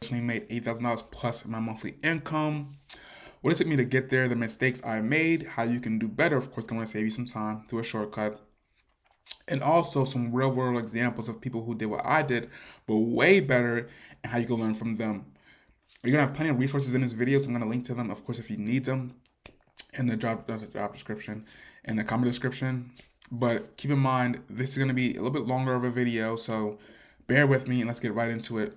personally made $8,000 plus in my monthly income. What it took me to get there, the mistakes I made, how you can do better. Of course, I'm going to save you some time through a shortcut. And also some real world examples of people who did what I did, but way better, and how you can learn from them. You're going to have plenty of resources in this video, so I'm going to link to them, of course, if you need them in the job description and the comment description. But keep in mind, this is going to be a little bit longer of a video, so bear with me and let's get right into it.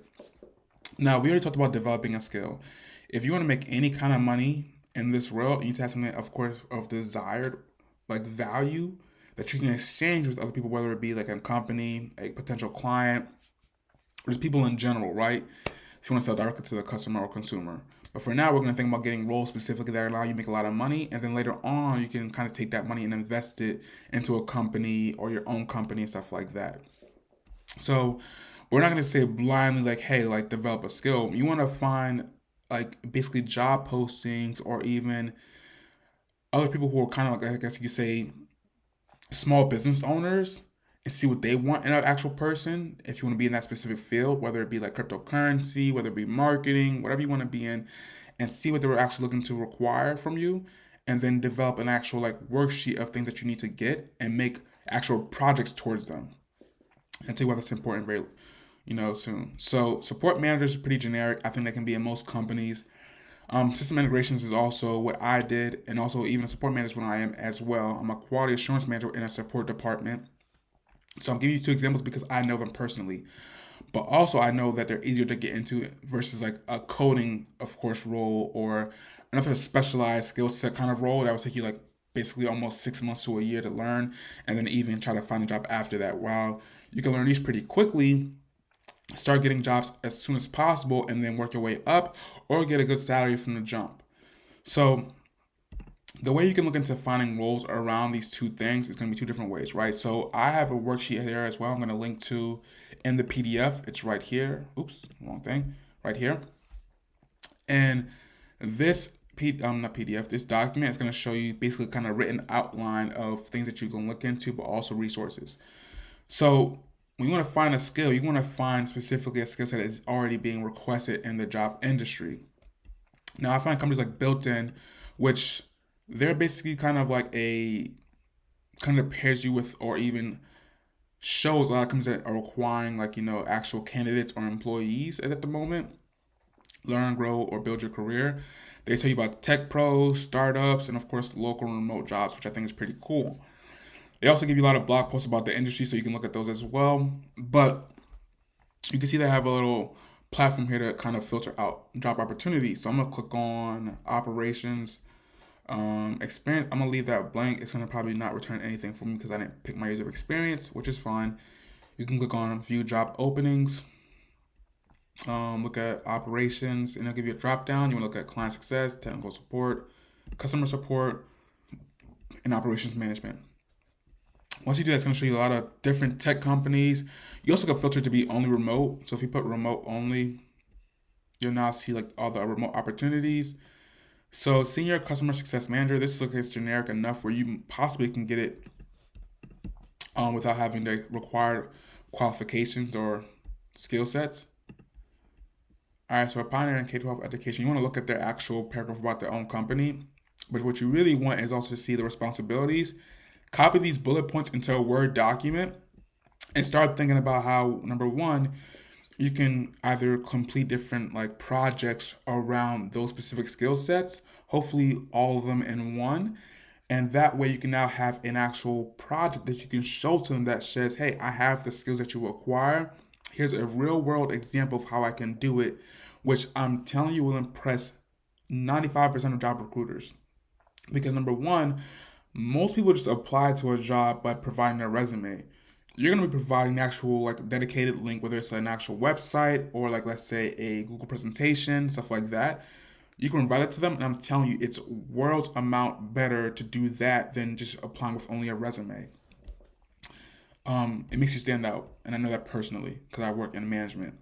Now, we already talked about developing a skill. If you want to make any kind of money in this world, you need to have something, of course, of desired like value that you can exchange with other people, whether it be like a company, a potential client, or just people in general, right? If you want to sell directly to the customer or consumer. But for now, we're going to think about getting roles specifically that allow you to make a lot of money. And then later on, you can kind of take that money and invest it into a company or your own company and stuff like that. So we're not going to say blindly like, hey, like develop a skill. You want to find like basically job postings or even other people who are kind of like, I guess you could say, small business owners and see what they want in an actual person. If you want to be in that specific field, whether it be like cryptocurrency, whether it be marketing, whatever you want to be in, and see what they were actually looking to require from you, and then develop an actual like worksheet of things that you need to get and make actual projects towards them. And tell you why that's important very, soon. So support managers are pretty generic. I think that can be in most companies. System integrations is also what I did, and also even a support manager when I am as well. I'm a quality assurance manager in a support department. So I'm giving you two examples because I know them personally, but also I know that they're easier to get into versus like a coding, of course, role or another specialized skill set kind of role that would take you like basically almost 6 months to a year to learn, and then even try to find a job after that. While you can learn these pretty quickly, start getting jobs as soon as possible, and then work your way up or get a good salary from the jump. So the way you can look into finding roles around these two things is going to be two different ways, right? So I have a worksheet here as well. I'm going to link to in the PDF. It's right here. Oops, wrong thing. Right here. And this not PDF, this document is going to show you basically kind of written outline of things that you can look into, but also resources. So when you want to find a skill, you want to find specifically a skill set that is already being requested in the job industry. Now I find companies like Built In, which they're basically kind of like a kind of pairs you with or even shows a lot of companies that are requiring like actual candidates or employees at the moment learn, grow, or build your career. They tell you about tech pros, startups, and of course local and remote jobs, which I think is pretty cool. They also give you a lot of blog posts about the industry, so you can look at those as well. But you can see they have a little platform here to kind of filter out job opportunities. So I'm gonna click on operations. Experience, I'm gonna leave that blank. It's gonna probably not return anything for me because I didn't pick my years of experience, which is fine. You can click on view job openings, look at operations, and it'll give you a drop down. You wanna look at client success, technical support, customer support, and operations management. Once you do that, it's gonna show you a lot of different tech companies. You also can filter to be only remote. So if you put remote only, you'll now see like all the remote opportunities. So senior customer success manager, this looks generic enough where you possibly can get it without having the required qualifications or skill sets. All right, so a pioneer in K-12 education, you want to look at their actual paragraph about their own company, but what you really want is also to see the responsibilities. Copy these bullet points into a Word document and start thinking about how, number one, you can either complete different like projects around those specific skill sets, hopefully all of them in one, and that way you can now have an actual project that you can show to them that says, hey, I have the skills that you require. Here's a real world example of how I can do it, which I'm telling you will impress 95% of job recruiters. Because number one, most people just apply to a job by providing their resume. You're going to be providing an actual like dedicated link, whether it's an actual website or like let's say a Google presentation, stuff like that. You can provide it to them, and I'm telling you, it's worlds amount better to do that than just applying with only a resume. It makes you stand out, and I know that personally because I work in management,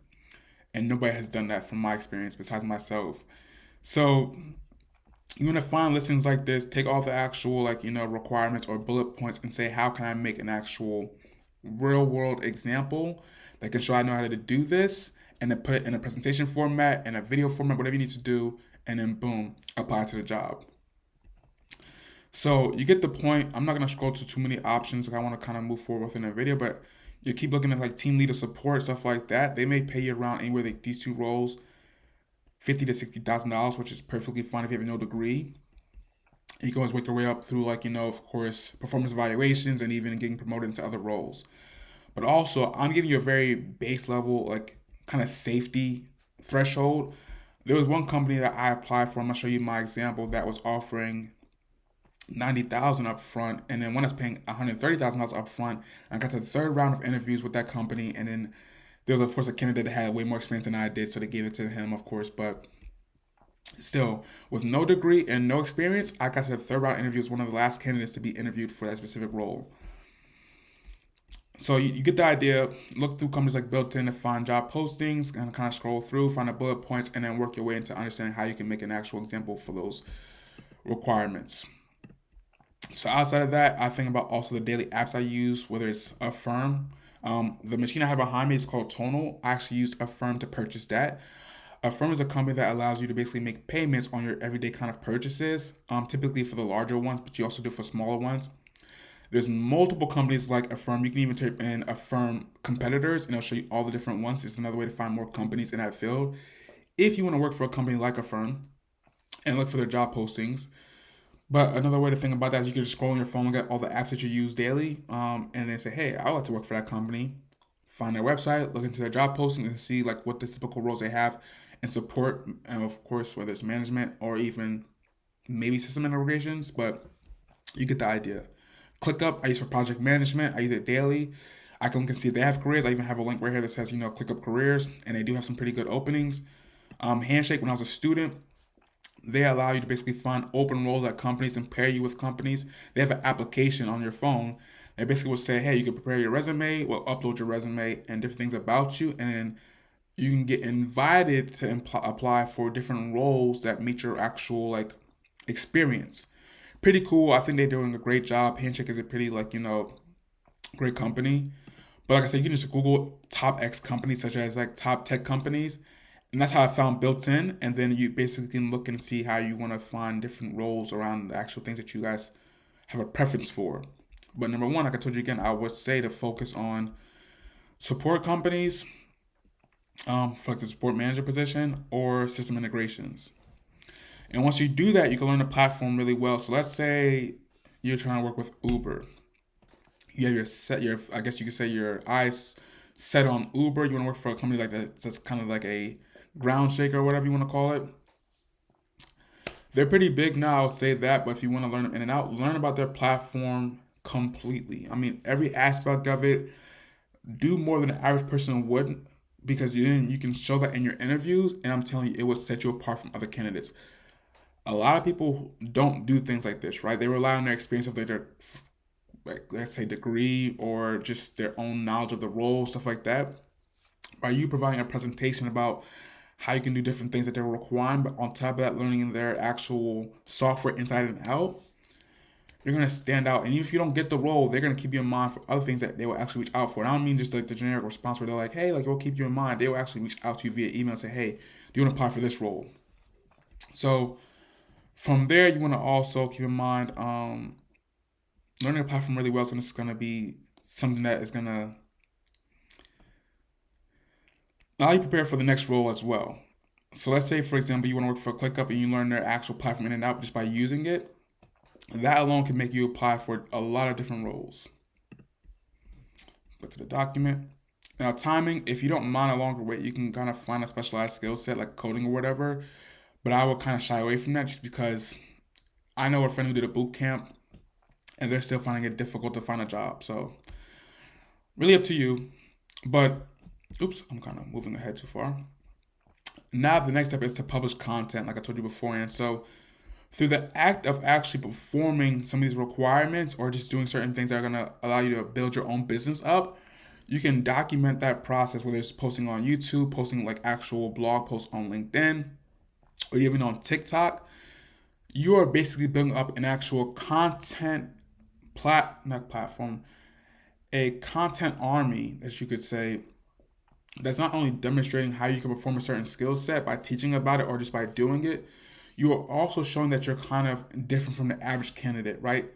and nobody has done that from my experience besides myself. So you want to find listings like this, take all the actual like requirements or bullet points, and say how can I make an actual real world example that can show I know how to do this, and then put it in a presentation format and a video format, whatever you need to do, and then boom, apply to the job. So you get the point. I'm not gonna scroll to too many options. Like I want to kind of move forward within the video, but you keep looking at like team leader support stuff like that. They may pay you around anywhere like these two roles, $50,000 to $60,000, which is perfectly fine if you have no degree. You can always work your way up through like of course, performance evaluations and even getting promoted into other roles. But also, I'm giving you a very base level like kind of safety threshold. There was one company that I applied for. I'm gonna show you my example that was offering 90,000 up front, and then one that's paying $130,000 up front. I got to the third round of interviews with that company, and then there was of course a candidate that had way more experience than I did, so they gave it to him, of course. But still, with no degree and no experience, I got to the third round interview as one of the last candidates to be interviewed for that specific role. So you get the idea. Look through companies like Built In to find job postings and kind of scroll through, find the bullet points, and then work your way into understanding how you can make an actual example for those requirements. So outside of that, I think about also the daily apps I use, whether it's Affirm. The machine I have behind me is called Tonal. I actually used Affirm to purchase that. Affirm is a company that allows you to basically make payments on your everyday kind of purchases, typically for the larger ones, but you also do for smaller ones. There's multiple companies like Affirm. You can even type in Affirm competitors and it'll show you all the different ones. It's another way to find more companies in that field. If you want to work for a company like Affirm and look for their job postings. But another way to think about that is you can just scroll on your phone, look at all the apps that you use daily, and then say, hey, I would like to work for that company. Find their website, look into their job postings, and see like what the typical roles they have and support, and of course, whether it's management or even maybe system integrations, but you get the idea. ClickUp, I use for project management. I use it daily. I can see if they have careers. I even have a link right here that says, ClickUp careers, and they do have some pretty good openings. Handshake, when I was a student, they allow you to basically find open roles at companies and pair you with companies. They have an application on your phone. They basically will say, hey, you can prepare your resume, well, upload your resume and different things about you, and then you can get invited to apply for different roles that meet your actual like experience. Pretty cool. I think they're doing a great job. Handshake is a pretty like great company. But like I said, you can just Google top X companies such as like top tech companies, and that's how I found Built In. And then you basically can look and see how you want to find different roles around the actual things that you guys have a preference for. But number one, like I told you again, I would say to focus on support companies, for like the support manager position or system integrations. And once you do that, you can learn the platform really well. So let's say you're trying to work with Uber. You have your I guess you could say your eyes set on Uber. You want to work for a company like that, that's kind of like a ground shaker or whatever you want to call it. They're pretty big now, I'll say that, but if you want to learn them in and out, learn about their platform completely. I mean, every aspect of it, do more than the average person would, because then you can show that in your interviews, and I'm telling you, it will set you apart from other candidates. A lot of people don't do things like this, right? They rely on their experience of their like let's say degree or just their own knowledge of the role, stuff like that. Are you providing a presentation about how you can do different things that they're requiring, but on top of that, learning their actual software inside and out, you're gonna stand out. And even if you don't get the role, they're gonna keep you in mind for other things that they will actually reach out for. And I don't mean just like the generic response where they're like, hey, like we'll keep you in mind. They will actually reach out to you via email and say, hey, do you want to apply for this role? So from there, you want to also keep in mind learning a platform really well. So this is gonna be something that is gonna allow you prepare for the next role as well. So let's say, for example, you want to work for ClickUp and you learn their actual platform in and out just by using it. That alone can make you apply for a lot of different roles. Go to the document. Now, timing, if you don't mind a longer wait, you can kind of find a specialized skill set like coding or whatever. But I would kind of shy away from that just because I know a friend who did a boot camp and they're still finding it difficult to find a job. So, really up to you. But, oops, I'm kind of moving ahead too far. Now, the next step is to publish content, like I told you beforehand. So, through the act of actually performing some of these requirements or just doing certain things that are going to allow you to build your own business up, you can document that process, whether it's posting on YouTube, posting like actual blog posts on LinkedIn, or even on TikTok. You are basically building up an actual content not platform, a content army, as you could say, that's not only demonstrating how you can perform a certain skill set by teaching about it or just by doing it, you are also showing that you're kind of different from the average candidate, right?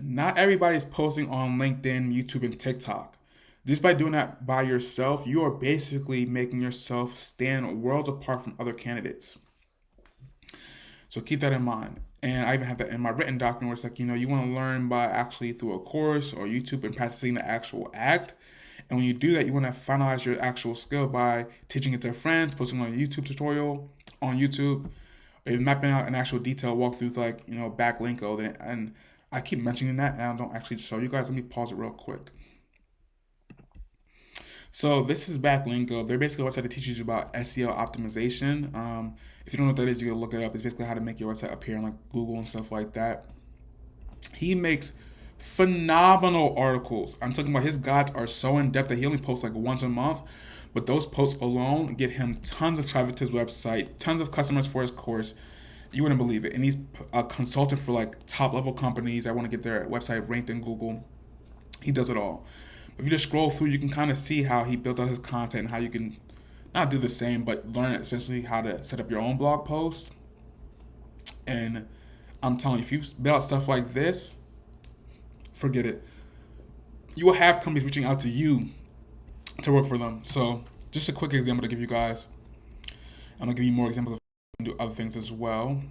Not everybody's posting on LinkedIn, YouTube, and TikTok. Just by doing that by yourself, you are basically making yourself stand worlds apart from other candidates. So keep that in mind. And I even have that in my written document where it's like, you want to learn by actually through a course or YouTube and practicing the actual act. And when you do that, you want to finalize your actual skill by teaching it to friends, posting on a YouTube tutorial on YouTube, or even mapping out an actual detailed walkthrough like, backlinko. And I keep mentioning that and I don't actually show you guys. Let me pause it real quick. So this is Backlinko. They're basically a website that teaches you about SEO optimization. If you don't know what that is, you can look it up. It's basically how to make your website appear on like Google and stuff like that. He makes phenomenal articles. I'm talking about his guides are so in depth that he only posts like once a month, but those posts alone get him tons of traffic to his website, tons of customers for his course. You wouldn't believe it. And he's a consultant for like top level companies that want to get their website ranked in Google. He does it all. If you just scroll through, you can kind of see how he built out his content and how you can not do the same, but learn especially how to set up your own blog post. And I'm telling you, if you build out stuff like this, forget it. You will have companies reaching out to you to work for them. So just a quick example to give you guys. I'm gonna give you more examples of do other things as well.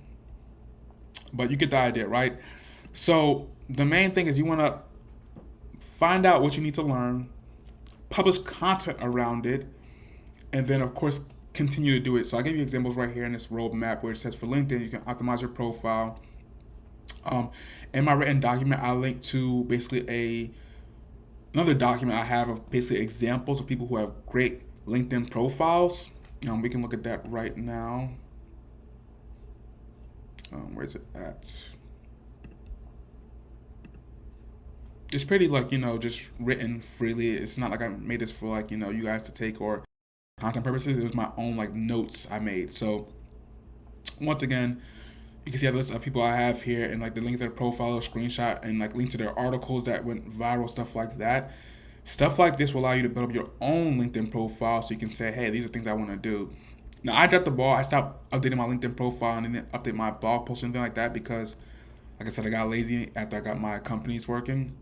But you get the idea, right? So the main thing is you want to find out what you need to learn, publish content around it, and then of course continue to do it. So I give you examples right here in this roadmap where it says for LinkedIn you can optimize your profile. In my written document, I link to basically another document I have of basically examples of people who have great LinkedIn profiles. We can look at that right now. Where is it at? It's pretty like just written freely. It's not like I made this for like you guys to take or content purposes. It was my own like notes I made. So once again, you can see a list of people I have here and like the link to their profile, screenshot, and like link to their articles that went viral, stuff like that. Stuff like this will allow you to build up your own LinkedIn profile so you can say, hey, these are things I want to do. Now I dropped the ball. I stopped updating my LinkedIn profile and didn't update my blog post or anything like that because, like I said, I got lazy after I got my companies working.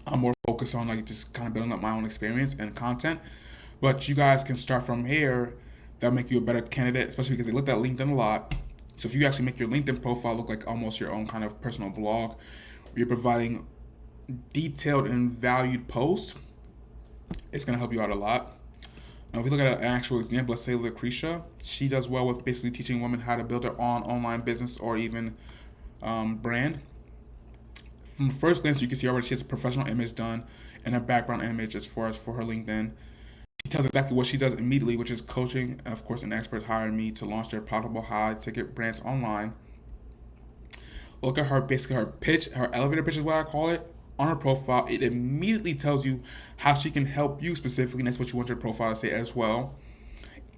I'm more focused on like just kind of building up my own experience and content. But you guys can start from here. That'll make you a better candidate, especially because they looked at LinkedIn a lot. So if you actually make your LinkedIn profile look like almost your own kind of personal blog, where you're providing detailed and valued posts, it's gonna help you out a lot. If we look at an actual example, let's say Lucretia, she does well with basically teaching women how to build their own online business or even brand. From first glance, you can see already she has a professional image done and a background image as far as for her LinkedIn. She tells exactly what she does immediately, which is coaching. And of course, an expert hired me to launch their profitable high ticket brands online. Look at her, basically her pitch, her elevator pitch is what I call it. On her profile, it immediately tells you how she can help you specifically, and that's what you want your profile to say as well.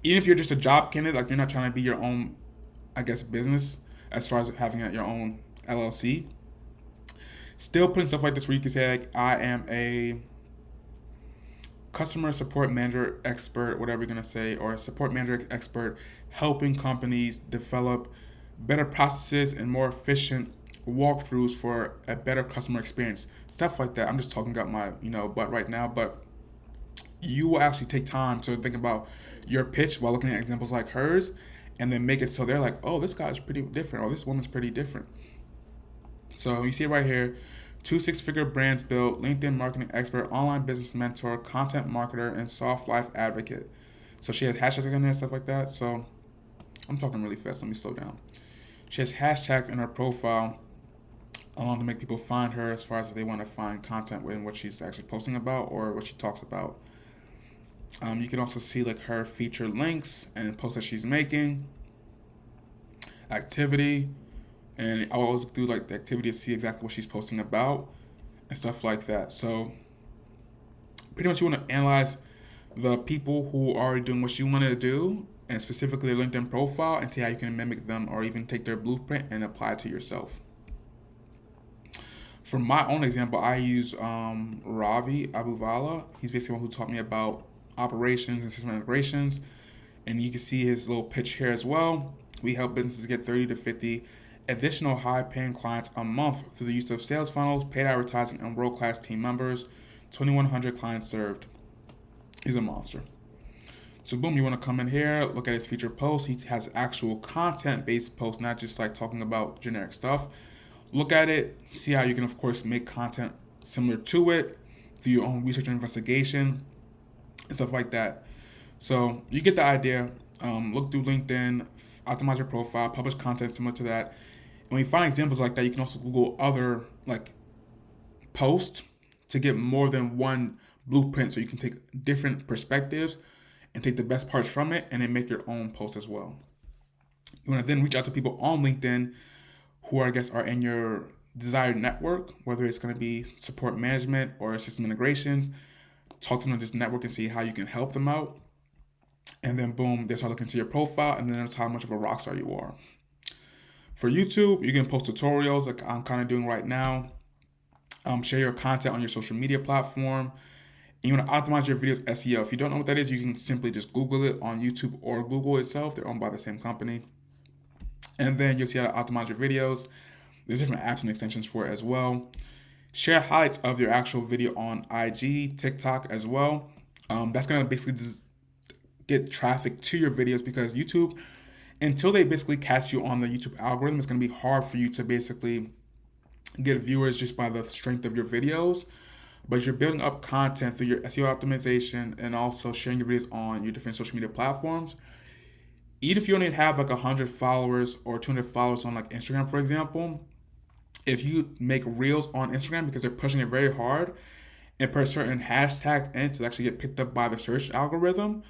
Even if you're just a job candidate, like you're not trying to be your own, I guess, business as far as having your own LLC, still putting stuff like this where you can say like I am a customer support manager expert, whatever you're gonna say, or a support manager expert helping companies develop better processes and more efficient walkthroughs for a better customer experience. Stuff like that. I'm just talking about my butt right now, but you will actually take time to think about your pitch while looking at examples like hers, and then make it so they're like, oh, this guy's pretty different, or this woman's pretty different. So you see it right here. 2 6-figure brands built, LinkedIn marketing expert, online business mentor, content marketer, and soft life advocate. So she has hashtags in there and stuff like that. So I'm talking really fast. Let me slow down. She has hashtags in her profile along to make people find her as far as if they want to find content in what she's actually posting about or what she talks about. You can also see like her featured links and posts that she's making, activity, and I always look through like the activity to see exactly what she's posting about and stuff like that. So pretty much you want to analyze the people who are doing what you want to do and specifically their LinkedIn profile and see how you can mimic them or even take their blueprint and apply it to yourself. For my own example, I use Ravi Abuvala. He's basically one who taught me about operations and system integrations. And you can see his little pitch here as well. We help businesses get 30 to 50 additional high-paying clients a month through the use of sales funnels, paid advertising, and world-class team members. 2,100 clients served. He's a monster. So boom, you want to come in here, look at his featured posts. He has actual content-based posts, not just like talking about generic stuff. Look at it, see how you can, of course, make content similar to it, do your own research and investigation, and stuff like that. So you get the idea. Look through LinkedIn, optimize your profile, publish content similar to that. And when you find examples like that, you can also Google other like posts to get more than one blueprint, so you can take different perspectives and take the best parts from it and then make your own post as well. You want to then reach out to people on LinkedIn who I guess are in your desired network, whether it's going to be support management or system integrations. Talk to them on this network and see how you can help them out. And then boom, they start looking into your profile, and then that's how much of a rock star you are. For YouTube, you can post tutorials like I'm kind of doing right now. Share your content on your social media platform. And you want to optimize your videos SEO. If you don't know what that is, you can simply just Google it on YouTube or Google itself. They're owned by the same company. And then you'll see how to optimize your videos. There's different apps and extensions for it as well. Share highlights of your actual video on IG, TikTok as well. That's going to basically just get traffic to your videos, because YouTube, until they basically catch you on the YouTube algorithm, it's going to be hard for you to basically get viewers just by the strength of your videos. But you're building up content through your SEO optimization and also sharing your videos on your different social media platforms. Even if you only have like 100 followers or 200 followers on like Instagram, for example, if you make reels on Instagram, because they're pushing it very hard, and put certain hashtags in to actually get picked up by the search algorithm,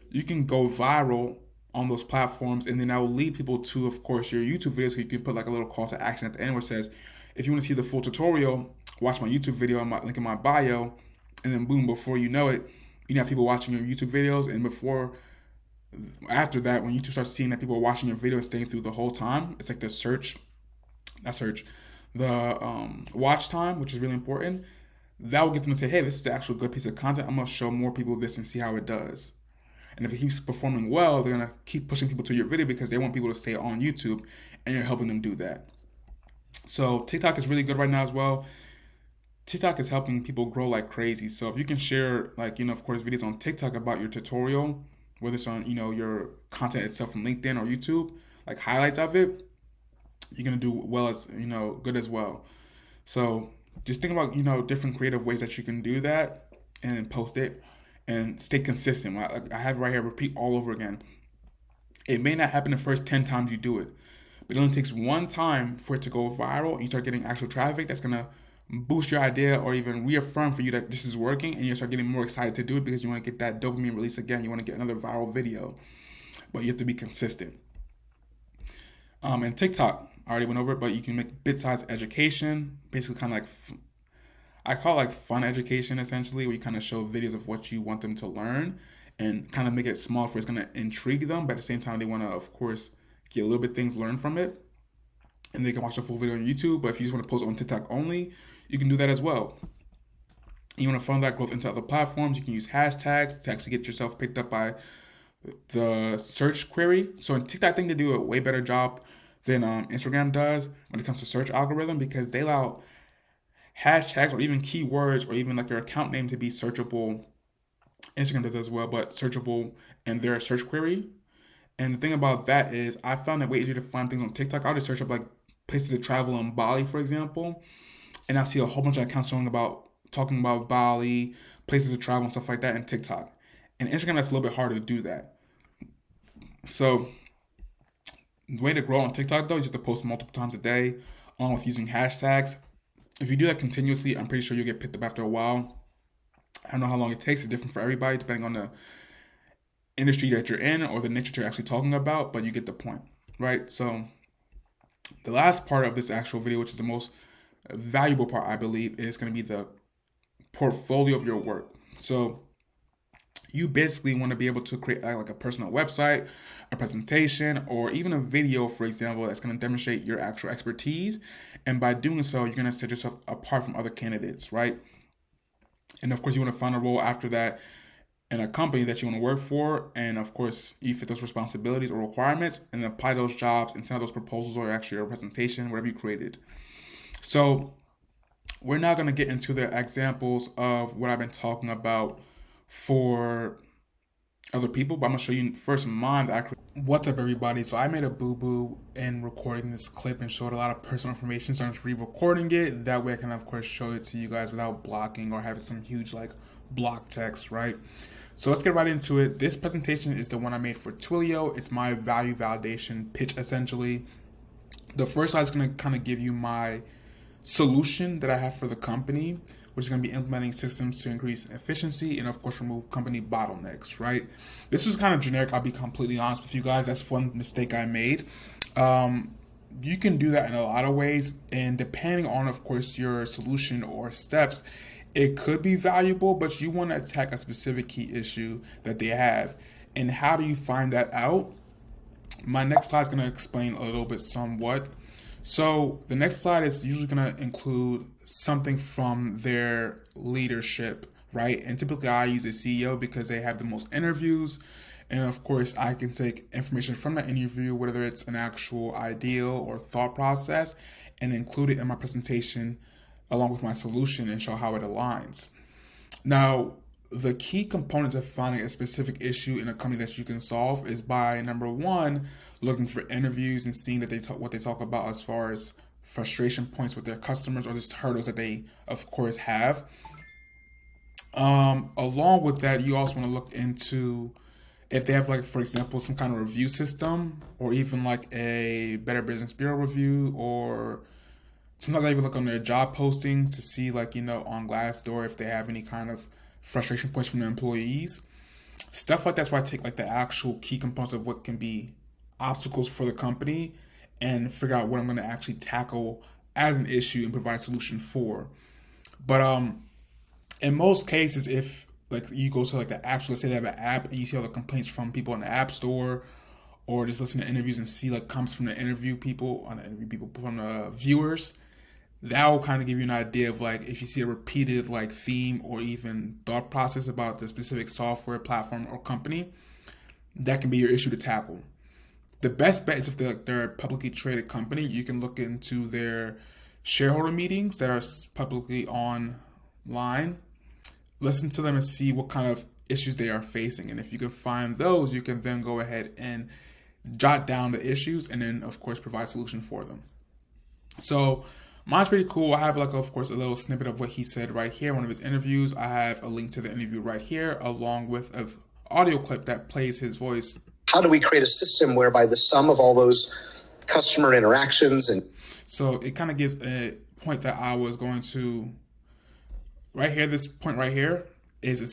you can go viral on those platforms, and then that will lead people to, of course, your YouTube videos. So you can put like a little call to action at the end where it says, if you want to see the full tutorial, watch my YouTube video, I link in my bio, and then boom, before you know it, you have people watching your YouTube videos, and after that, when YouTube starts seeing that people are watching your video and staying through the whole time, it's like the watch time, which is really important. That will get them to say, hey, this is the actual good piece of content. I'm going to show more people this and see how it does. And if it keeps performing well, they're going to keep pushing people to your video because they want people to stay on YouTube, and you're helping them do that. So TikTok is really good right now as well. TikTok is helping people grow like crazy. So if you can share, like, of course, videos on TikTok about your tutorial, whether it's on, your content itself from LinkedIn or YouTube, like highlights of it, you're going to do well as, good as well. So just think about, different creative ways that you can do that and post it and stay consistent. I have it right here, repeat all over again. It may not happen the first 10 times you do it, but it only takes one time for it to go viral and you start getting actual traffic that's going to boost your idea or even reaffirm for you that this is working, and you start getting more excited to do it because you want to get that dopamine release again. You want to get another viral video, but you have to be consistent. And TikTok, I already went over it, but you can make bit-sized education, basically kind of like, I call it like fun education essentially, where you kind of show videos of what you want them to learn and kind of make it small for it's going to intrigue them, but at the same time they want to, of course, get a little bit things learned from it, and they can watch the full video on YouTube. But if you just want to post on TikTok only, you can do that as well. You want to funnel that growth into other platforms, you can use hashtags to actually get yourself picked up by the search query. So in TikTok, I think they do a way better job than Instagram does when it comes to search algorithm, because they allow hashtags or even keywords or even like your account name to be searchable. Instagram does as well, but searchable in their search query. And the thing about that is I found it way easier to find things on TikTok. I'll just search up like places to travel in Bali, for example, and I see a whole bunch of accounts talking about Bali, places to travel and stuff like that in TikTok. And Instagram, that's a little bit harder to do that. So the way to grow on TikTok though is just to post multiple times a day, along with using hashtags. If you do that continuously, I'm pretty sure you'll get picked up after a while. I don't know how long it takes. It's different for everybody depending on the industry that you're in or the niche that you're actually talking about, but you get the point, right? So the last part of this actual video, which is the most valuable part, I believe, is going to be the portfolio of your work. So you basically want to be able to create like a personal website, a presentation, or even a video, for example, that's going to demonstrate your actual expertise. And by doing so, you're going to set yourself apart from other candidates, right? And of course, you want to find a role after that in a company that you want to work for, and of course you fit those responsibilities or requirements, and apply those jobs and send out those proposals or actually your presentation, whatever you created. So we're now going to get into the examples of what I've been talking about for other people, but I'm gonna show you first mine that I created. What's up, everybody? So I made a boo-boo in recording this clip and showed a lot of personal information, so I'm just re-recording it. That way I can, of course, show it to you guys without blocking or having some huge, like, block text, right? So let's get right into it. This presentation is the one I made for Twilio. It's my value validation pitch, essentially. The first slide is gonna kind of give you my solution that I have for the company, which is going to be implementing systems to increase efficiency and, of course, remove company bottlenecks, right? This was kind of generic. I'll be completely honest with you guys. That's one mistake I made. You can do that in a lot of ways, and depending on, of course, your solution or steps, it could be valuable, but you want to attack a specific key issue that they have. And how do you find that out? My next slide is going to explain a little bit somewhat. So the next slide is usually going to include something from their leadership, right? And typically I use a CEO because they have the most interviews. And of course, I can take information from that interview, whether it's an actual ideal or thought process, and include it in my presentation along with my solution and show how it aligns. Now, the key components of finding a specific issue in a company that you can solve is by, number one, looking for interviews and seeing that what they talk about as far as frustration points with their customers or just hurdles that they, of course, have. Along with that, you also want to look into if they have, like, for example, some kind of review system, or even like a Better Business Bureau review, or sometimes I even look on their job postings to see, like, on Glassdoor if they have any kind of frustration points from their employees. Stuff like that's why I take, like, the actual key components of what can be obstacles for the company and figure out what I'm going to actually tackle as an issue and provide a solution for. But in most cases, if, like, you go to, like, the app, so let's say they have an app and you see all the complaints from people in the app store, or just listen to interviews and see, like, comments from the from the viewers, that will kind of give you an idea of, like, if you see a repeated, like, theme or even thought process about the specific software platform or company, that can be your issue to tackle. The best bet is if they're a publicly traded company, you can look into their shareholder meetings that are publicly online, listen to them and see what kind of issues they are facing. And if you can find those, you can then go ahead and jot down the issues and then, of course, provide a solution for them. So mine's pretty cool. I have, like, of course, a little snippet of what he said right here, one of his interviews. I have a link to the interview right here, along with an audio clip that plays his voice. How do we create a system whereby the sum of all those customer interactions and... So it kind of gives a point that I was going to right here. This point right here is